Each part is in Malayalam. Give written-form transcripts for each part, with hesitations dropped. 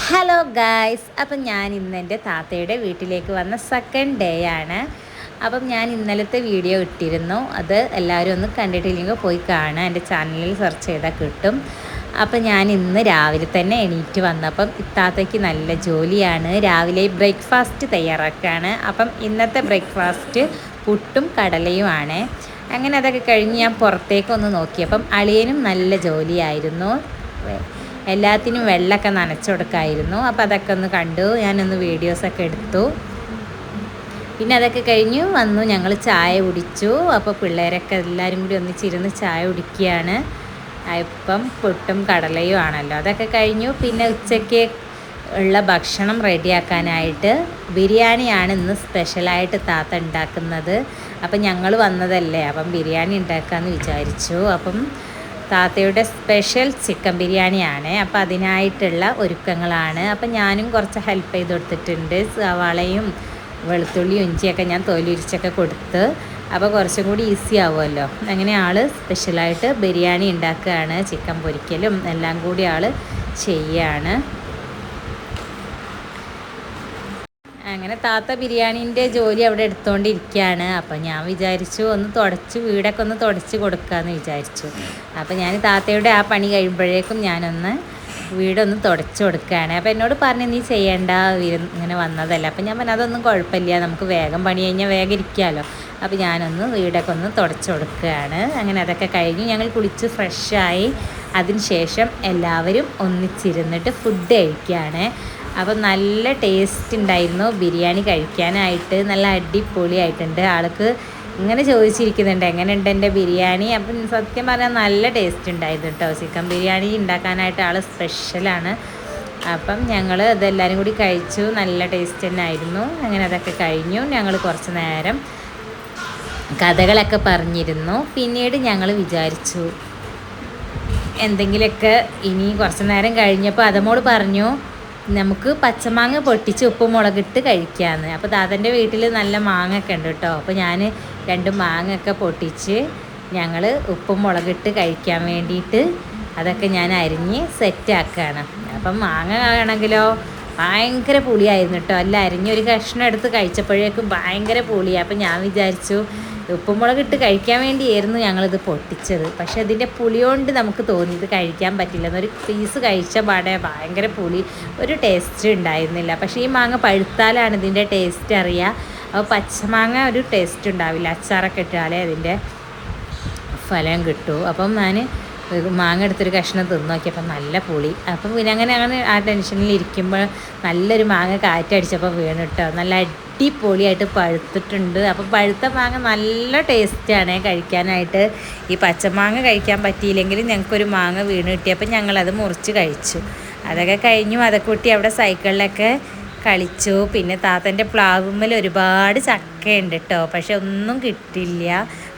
ഹലോ ഗായ്സ്, അപ്പം ഞാൻ ഇന്ന് എൻ്റെ താത്തയുടെ വീട്ടിലേക്ക് വന്ന സെക്കൻഡ് ഡേ ആണ്. അപ്പം ഞാൻ ഇന്നലത്തെ വീഡിയോ ഇട്ടിരുന്നു. അത് എല്ലാവരും ഒന്ന് കണ്ടിട്ടില്ലെങ്കിൽ പോയി കാണാം, എൻ്റെ ചാനലിൽ സെർച്ച് ചെയ്താൽ കിട്ടും. അപ്പം ഞാൻ ഇന്ന് രാവിലെ തന്നെ എണീറ്റ് വന്നപ്പം ഇത്താത്തയ്ക്ക് നല്ല ജോലിയാണ്. രാവിലെ ബ്രേക്ക്ഫാസ്റ്റ് തയ്യാറാക്കുകയാണ്. അപ്പം ഇന്നത്തെ ബ്രേക്ക്ഫാസ്റ്റ് പുട്ടും കടലയുമാണ്. അങ്ങനെ അതൊക്കെ കഴിഞ്ഞ് ഞാൻ പുറത്തേക്കൊന്ന് നോക്കിയപ്പം അളിയനും നല്ല ജോലിയായിരുന്നു. എല്ലാത്തിനും വെള്ളമൊക്കെ നനച്ചു കൊടുക്കായിരുന്നു. അപ്പോൾ അതൊക്കെ ഒന്ന് കണ്ടു, ഞാനൊന്ന് വീഡിയോസൊക്കെ എടുത്തു. പിന്നെ അതൊക്കെ കഴിഞ്ഞു വന്നു, ഞങ്ങൾ ചായ കുടിച്ചു. അപ്പോൾ പിള്ളേരൊക്കെ എല്ലാവരും കൂടി ഒന്നിച്ചിരുന്ന് ചായ കുടിക്കുകയാണ്. ഇപ്പം പുട്ടും കടലയും ആണല്ലോ, അതൊക്കെ കഴിഞ്ഞു. പിന്നെ ഉച്ചയ്ക്ക് ഉള്ള ഭക്ഷണം റെഡിയാക്കാനായിട്ട് ബിരിയാണിയാണ് ഇന്ന് സ്പെഷ്യലായിട്ട് താത്ത ഉണ്ടാക്കുന്നത്. അപ്പം ഞങ്ങൾ വന്നതല്ലേ, അപ്പം ബിരിയാണി ഉണ്ടാക്കാമെന്ന് വിചാരിച്ചു. അപ്പം താത്തയുടെ സ്പെഷ്യൽ ചിക്കൻ ബിരിയാണിയാണ്. അപ്പോൾ അതിനായിട്ടുള്ള ഒരുക്കങ്ങളാണ്. അപ്പം ഞാനും കുറച്ച് ഹെൽപ്പ് ചെയ്ത് കൊടുത്തിട്ടുണ്ട്. സവാളയും വെളുത്തുള്ളിയും ഇഞ്ചിയൊക്കെ ഞാൻ തൊലിരിച്ചൊക്കെ കൊടുത്ത്, അപ്പോൾ കുറച്ചും കൂടി ഈസി ആവുമല്ലോ. അങ്ങനെ ആൾ സ്പെഷ്യലായിട്ട് ബിരിയാണി ഉണ്ടാക്കുകയാണ്. ചിക്കൻ പൊരിക്കലും എല്ലാം കൂടി ആൾ ചെയ്യാണ്. അങ്ങനെ താത്ത ബിരിയാണീൻ്റെ ജോലി അവിടെ എടുത്തുകൊണ്ടിരിക്കുകയാണ്. അപ്പം ഞാൻ വിചാരിച്ചു ഒന്ന് വീടൊക്കെ ഒന്ന് തുടച്ച് കൊടുക്കാമെന്ന് വിചാരിച്ചു. അപ്പം ഞാൻ താത്തയുടെ ആ പണി കഴിയുമ്പോഴേക്കും ഞാനൊന്ന് വീടൊന്ന് തുടച്ച് കൊടുക്കുകയാണ്. അപ്പോൾ എന്നോട് പറഞ്ഞു, നീ ചെയ്യേണ്ട, ഇങ്ങനെ വന്നതല്ല. അപ്പം ഞാൻ പറഞ്ഞു അതൊന്നും കുഴപ്പമില്ല, നമുക്ക് വേഗം പണി കഴിഞ്ഞാൽ വേഗം ഇരിക്കാമല്ലോ. അപ്പോൾ ഞാനൊന്ന് വീടൊക്കെ ഒന്ന് തുടച്ച് കൊടുക്കുകയാണ്. അങ്ങനെ അതൊക്കെ കഴിഞ്ഞ് ഞങ്ങൾ കുളിച്ച് ഫ്രഷായി. അതിന് ശേഷം എല്ലാവരും ഒന്നിച്ചിരുന്നിട്ട് ഫുഡ് കഴിക്കുകയാണ്. അപ്പം നല്ല ടേസ്റ്റ് ഉണ്ടായിരുന്നു ബിരിയാണി കഴിക്കാനായിട്ട്. നല്ല അടിപൊളിയായിട്ടുണ്ട്. ആൾക്ക് ഇങ്ങനെ ചോദിച്ചിരിക്കുന്നുണ്ട് എങ്ങനെയുണ്ട് എൻ്റെ ബിരിയാണി. അപ്പം സത്യം പറഞ്ഞാൽ നല്ല ടേസ്റ്റ് ഉണ്ടായിരുന്നു കേട്ടോ. ചിക്കൻ ബിരിയാണി ഉണ്ടാക്കാനായിട്ട് ആൾ സ്പെഷ്യലാണ്. അപ്പം ഞങ്ങൾ അതെല്ലാവരും കൂടി കഴിച്ചു. നല്ല ടേസ്റ്റ് തന്നെ ആയിരുന്നു. അങ്ങനെ അതൊക്കെ കഴിഞ്ഞു. ഞങ്ങൾ കുറച്ച് നേരം കഥകളൊക്കെ പറഞ്ഞിരുന്നു. പിന്നീട് ഞങ്ങൾ വിചാരിച്ചു എന്തെങ്കിലുമൊക്കെ ഇനി കുറച്ച് നേരം കഴിഞ്ഞപ്പോൾ അതമോട് പറഞ്ഞു, നമുക്ക് പച്ചമാങ്ങ പൊട്ടിച്ച് ഉപ്പും മുളകിട്ട് കഴിക്കാമെന്ന്. അപ്പോൾ താത്തൻ്റെ വീട്ടിൽ നല്ല മാങ്ങ ഒക്കെ ഉണ്ട് കേട്ടോ. അപ്പോൾ ഞാൻ 2 മാങ്ങയൊക്കെ പൊട്ടിച്ച് ഞങ്ങൾ ഉപ്പും മുളകിട്ട് കഴിക്കാൻ വേണ്ടിയിട്ട് അതൊക്കെ ഞാൻ അരിഞ്ഞ് സെറ്റാക്കുകയാണ്. അപ്പം മാങ്ങ ആണെങ്കിലോ ഭയങ്കര പുളിയായിരുന്നു കേട്ടോ. അല്ല, അരിഞ്ഞൊരു കഷ്ണം എടുത്ത് കഴിച്ചപ്പോഴേക്കും ഭയങ്കര പുളിയാണ്. അപ്പം ഞാൻ വിചാരിച്ചു ഉപ്പുമുളകിട്ട് കഴിക്കാൻ വേണ്ടിയായിരുന്നു ഞങ്ങളിത് പൊട്ടിച്ചത്. പക്ഷേ അതിൻ്റെ പുളി കൊണ്ട് നമുക്ക് തോന്നി ഇത് കഴിക്കാൻ പറ്റില്ല. എന്നൊരു പീസ് കഴിച്ച പാടെ ഭയങ്കര പുളി, ഒരു ടേസ്റ്റ് ഉണ്ടായിരുന്നില്ല. പക്ഷേ ഈ മാങ്ങ പഴുത്താലാണ് ഇതിൻ്റെ ടേസ്റ്റ് അറിയുക. അപ്പോൾ പച്ചമാങ്ങ ഒരു ടേസ്റ്റ് ഉണ്ടാവില്ല. അച്ചാറൊക്കെ ഇട്ടാലേ അതിൻ്റെ ഫലം കിട്ടൂ. അപ്പം ഞാൻ മാങ്ങ എടുത്തൊരു കഷ്ണം തിന്ന് നോക്കിയപ്പോൾ നല്ല പുളി. അപ്പം പിന്നെ അങ്ങനെ ആ ടെൻഷനിൽ ഇരിക്കുമ്പോൾ നല്ലൊരു മാങ്ങ കാറ്റടിച്ചപ്പോൾ വീണ് കേട്ടോ. നല്ല അടിപൊളിയായിട്ട് പഴുത്തിട്ടുണ്ട്. അപ്പം പഴുത്ത മാങ്ങ നല്ല ടേസ്റ്റാണ് കഴിക്കാനായിട്ട്. ഈ പച്ചമാങ്ങ കഴിക്കാൻ പറ്റിയില്ലെങ്കിലും ഞങ്ങൾക്കൊരു മാങ്ങ വീണ് കിട്ടിയപ്പോൾ ഞങ്ങളത് മുറിച്ച് കഴിച്ചു. അതൊക്കെ കഴിഞ്ഞു. അതൊക്കെ കൂട്ടി അവിടെ സൈക്കിളിലൊക്കെ കളിച്ചു. പിന്നെ താത്തൻ്റെ പ്ലാവുമ്മൽ ഒരുപാട് ചക്കയുണ്ട് കേട്ടോ. പക്ഷെ ഒന്നും കിട്ടില്ല,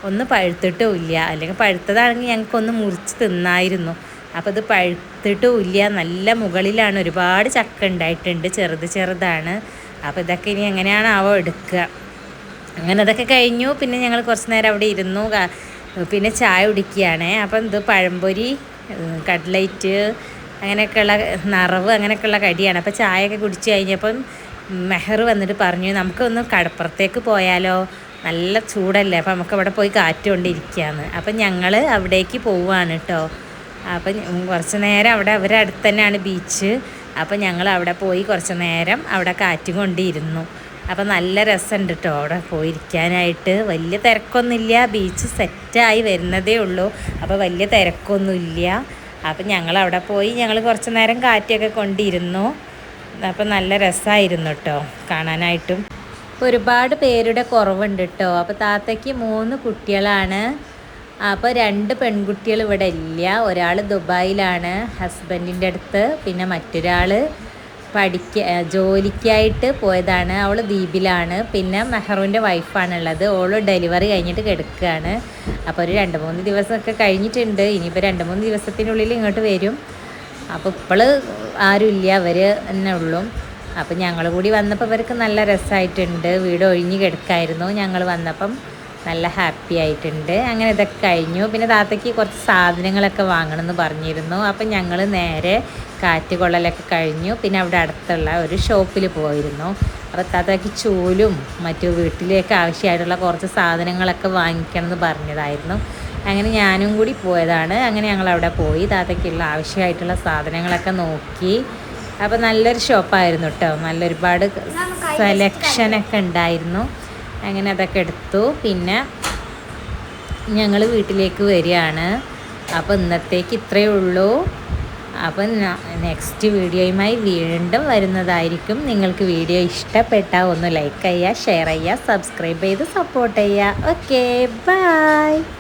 ഒന്നും പഴുത്തിട്ടുമില്ല. അല്ലെങ്കിൽ പഴുത്തതാണെങ്കിൽ ഞങ്ങൾക്കൊന്ന് മുറിച്ച് തിന്നായിരുന്നു. അപ്പോൾ ഇത് പഴുത്തിട്ടുമില്ല. നല്ല മുകളിലാണ് ഒരുപാട് ചക്ക ഉണ്ടായിട്ടുണ്ട്, ചെറുതാണ്. അപ്പോൾ ഇതൊക്കെ ഇനി എങ്ങനെയാണാവോ എടുക്കുക. അങ്ങനെ അതൊക്കെ കഴിഞ്ഞു. പിന്നെ ഞങ്ങൾ കുറച്ച് നേരം അവിടെ ഇരുന്നു. പിന്നെ ചായ കുടിക്കുകയാണ്. അപ്പം ഇത് പഴംപൊരി, കട്ട്ലൈറ്റ്, അങ്ങനെയൊക്കെയുള്ള നിറവ്, അങ്ങനെയൊക്കെയുള്ള കടിയാണ്. അപ്പോൾ ചായയൊക്കെ കുടിച്ച് കഴിഞ്ഞപ്പം മെഹർ വന്നിട്ട് പറഞ്ഞു, നമുക്കൊന്ന് കടപ്പുറത്തേക്ക് പോയാലോ, നല്ല ചൂടല്ലേ, അപ്പോൾ നമുക്ക് അവിടെ പോയി കാറ്റ് കൊണ്ടിരിക്കുകയാണ്. അപ്പം ഞങ്ങൾ അവിടേക്ക് പോവുകയാണ് കേട്ടോ. അപ്പം കുറച്ച് നേരം അവിടെ അടുത്ത് തന്നെയാണ് ബീച്ച്. അപ്പം ഞങ്ങൾ അവിടെ പോയി കുറച്ച് നേരം അവിടെ കാറ്റ് കൊണ്ടിരുന്നു. അപ്പം നല്ല രസമുണ്ട് കേട്ടോ അവിടെ പോയിരിക്കാനായിട്ട്. വലിയ തിരക്കൊന്നുമില്ല, ബീച്ച് സെറ്റായി വരുന്നതേ ഉള്ളൂ. അപ്പോൾ വലിയ തിരക്കൊന്നുമില്ല. അപ്പം ഞങ്ങളവിടെ പോയി ഞങ്ങൾ കുറച്ച് നേരം കാറ്റൊക്കെ കൊണ്ടിരുന്നു. അപ്പം നല്ല രസമായിരുന്നു കേട്ടോ കാണാനായിട്ടും. ഒരുപാട് പേരുടെ കുറവുണ്ട് കേട്ടോ. അപ്പോൾ താത്തയ്ക്ക് 3 കുട്ടികളാണ്. അപ്പോൾ 2 പെൺകുട്ടികൾ ഇവിടെ ഇല്ല. ഒരാൾ ദുബായിലാണ് ഹസ്ബൻഡിൻ്റെ അടുത്ത്. പിന്നെ മറ്റൊരാൾ ജോലിക്കായിട്ട് പോയതാണ്, അവൾ ദ്വീപിലാണ്. പിന്നെ മെഹറുവിൻ്റെ വൈഫാണുള്ളത്. ഓൾ ഡെലിവറി കഴിഞ്ഞിട്ട് കിടക്കുകയാണ്. അപ്പോൾ ഒരു 2-3 ദിവസമൊക്കെ കഴിഞ്ഞിട്ടുണ്ട്. ഇനിയിപ്പോൾ 2-3 ദിവസത്തിനുള്ളിൽ ഇങ്ങോട്ട് വരും. അപ്പോൾ ഇപ്പോൾ ആരുമില്ല, അവർ തന്നെ ഉള്ളൂ. അപ്പം ഞങ്ങൾ കൂടി വന്നപ്പോൾ ഇവർക്ക് നല്ല രസമായിട്ടുണ്ട്. വീട് ഒഴിഞ്ഞ് കിടക്കായിരുന്നു. ഞങ്ങൾ വന്നപ്പം നല്ല ഹാപ്പി ആയിട്ടുണ്ട്. അങ്ങനെ ഇതൊക്കെ കഴിഞ്ഞു. പിന്നെ താത്തയ്ക്ക് കുറച്ച് സാധനങ്ങളൊക്കെ വാങ്ങണമെന്ന് പറഞ്ഞിരുന്നു. അപ്പം ഞങ്ങൾ നേരെ കാറ്റ് കൊള്ളലൊക്കെ കഴിഞ്ഞു. പിന്നെ അവിടെ അടുത്തുള്ള ഒരു ഷോപ്പിൽ പോയിരുന്നു. അപ്പോൾ താത്തയ്ക്ക് ചൂലും മറ്റു വീട്ടിലേക്ക് ആവശ്യമായിട്ടുള്ള കുറച്ച് സാധനങ്ങളൊക്കെ വാങ്ങിക്കണം എന്ന് പറഞ്ഞതായിരുന്നു. അങ്ങനെ ഞാനും കൂടി പോയതാണ്. അങ്ങനെ ഞങ്ങൾ അവിടെ പോയി താത്തയ്ക്കുള്ള ആവശ്യമായിട്ടുള്ള സാധനങ്ങളൊക്കെ നോക്കി. അപ്പോൾ നല്ലൊരു ഷോപ്പായിരുന്നു കേട്ടോ. ഒരുപാട് സെലക്ഷനൊക്കെ ഉണ്ടായിരുന്നു. അങ്ങനെ അതൊക്കെ എടുത്തു. പിന്നെ ഞങ്ങൾ വീട്ടിലേക്ക് വരികയാണ്. അപ്പോൾ ഇന്നത്തേക്ക് ഇത്രയേ ഉള്ളൂ. അപ്പം നെക്സ്റ്റ് വീഡിയോയുമായി വീണ്ടും വരുന്നതായിരിക്കും. നിങ്ങൾക്ക് വീഡിയോ ഇഷ്ടപ്പെട്ടാൽ ഒന്ന് ലൈക്ക് ചെയ്യുക, ഷെയർ ചെയ്യുക, സബ്സ്ക്രൈബ് ചെയ്ത് സപ്പോർട്ട് ചെയ്യുക. Okay, by.